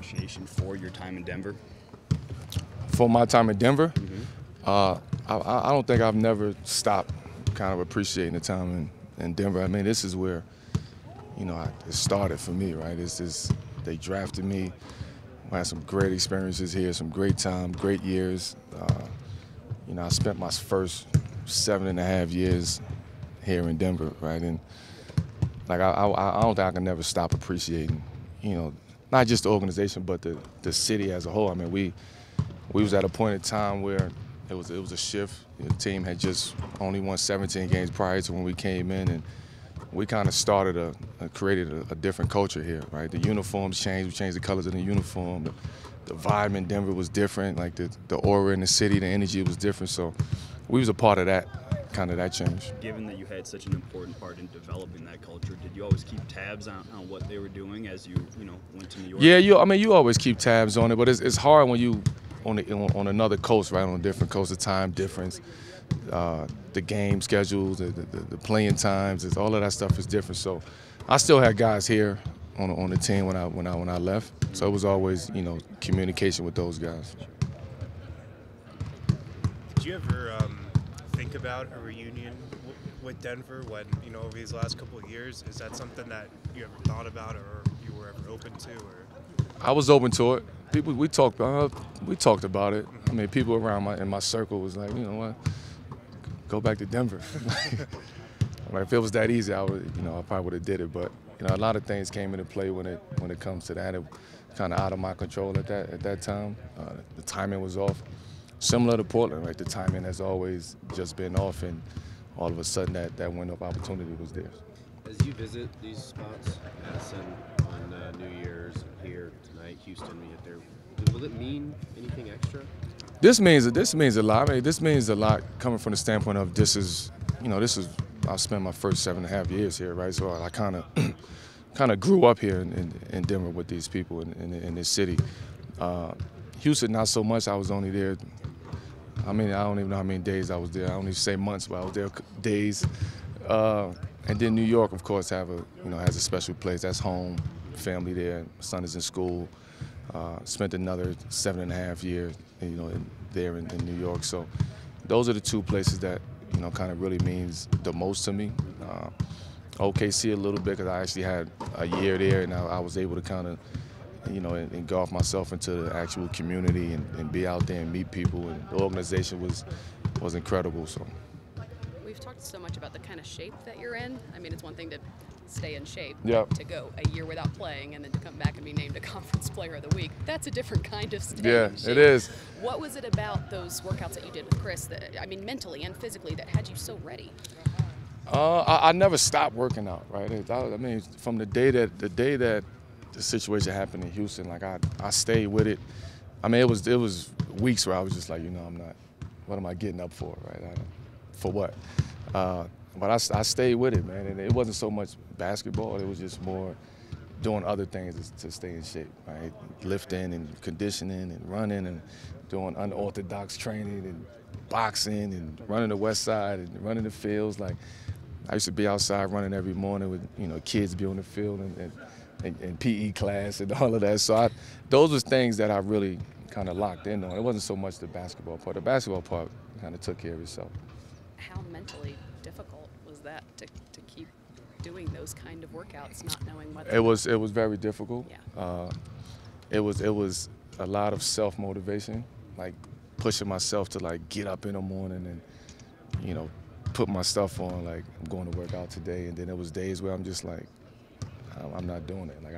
appreciation for your time in Denver? For my time in Denver, Mm-hmm. I don't think I've never stopped kind of appreciating the time in Denver. I mean, this is where, it started for me, right? They drafted me. I had some great experiences here, some great time, great years. I spent my first 7.5 years here in Denver, right? And like I don't think I can never stop appreciating, not just the organization, but the city as a whole. I mean, we was at a point in time where it was a shift. The team had just only won 17 games prior to when we came in, and we kind of started created a different culture here, right? The uniforms changed. We changed the colors of the uniform. The vibe in Denver was different. Like the aura in the city, the energy was different. So we was a part of that change. Given that you had such an important part in developing that culture, did you always keep tabs on what they were doing as you went to New York? Yeah, you always keep tabs on it, but it's hard when you on another coast, right? On a different coast, the time difference, the game schedules, the playing times, all of that stuff is different. So I still had guys here on the team when I left. So it was always communication with those guys. Did you ever think about a reunion with Denver when over these last couple of years? Is that something that you ever thought about or you were ever open to? Or I was open to it. We talked about it. I mean, people around in my circle was like, you know what, go back to Denver. Like, if it was that easy, I probably would have did it. But a lot of things came into play when it comes to that. It kind of out of my control at that time. The timing was off. Similar to Portland, right? The timing has always just been off, and all of a sudden that window of opportunity was there. As you visit these spots, Madison on New Year's, here tonight, Houston, you hit there, will it mean anything extra? This means a lot. I mean, this means a lot coming from the standpoint of this is I spent my first 7.5 years here, right? So I kind of grew up here in Denver with these people in this city. Houston, not so much. I was only there. I mean, I don't even know how many days I was there. I don't even say months, but I was there days. And then New York, of course, has a special place. That's home, family there. My son is in school. Spent another 7.5 years, there in New York. So those are the two places that, kind of really means the most to me. OKC a little bit because I actually had a year there, and I was able to kind of, engulf myself into the actual community and be out there and meet people. And the organization was incredible. So. We've talked so much about the kind of shape that you're in. I mean, it's one thing to stay in shape, Yep. to go a year without playing and then to come back and be named a Conference Player of the Week. That's a different kind of staying in shape. It is. What was it about those workouts that you did with Chris that, mentally and physically, that had you so ready? I never stopped working out, right? I mean, from the day that the situation happened in Houston, like I stayed with it. I mean, it was weeks where I was just like, I'm not. What am I getting up for, right? For what? But I stayed with it, man. And it wasn't so much basketball. It was just more doing other things to stay in shape, right? Lifting and conditioning and running and doing unorthodox training and boxing and running the west side and running the fields. Like, I used to be outside running every morning with, kids be on the field and PE class and all of that. So those were things that I really kind of locked in on. It wasn't so much the basketball part. The basketball part kind of took care of itself. How mentally difficult was that to keep doing those kind of workouts, not knowing what? It was very difficult. Yeah. It was a lot of self-motivation, like pushing myself to like get up in the morning and put my stuff on, like I'm going to work out today. And then there was days where I'm just like, I'm not doing it. Like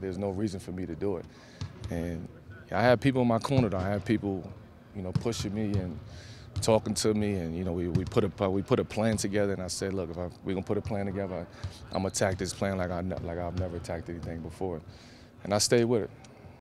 there's no reason for me to do it. And I had people in my corner though. I had people, pushing me and talking to me, and we put a plan together. And I said, look, if we're gonna put a plan together, I'm gonna attack this plan like I've never attacked anything before. And I stayed with it.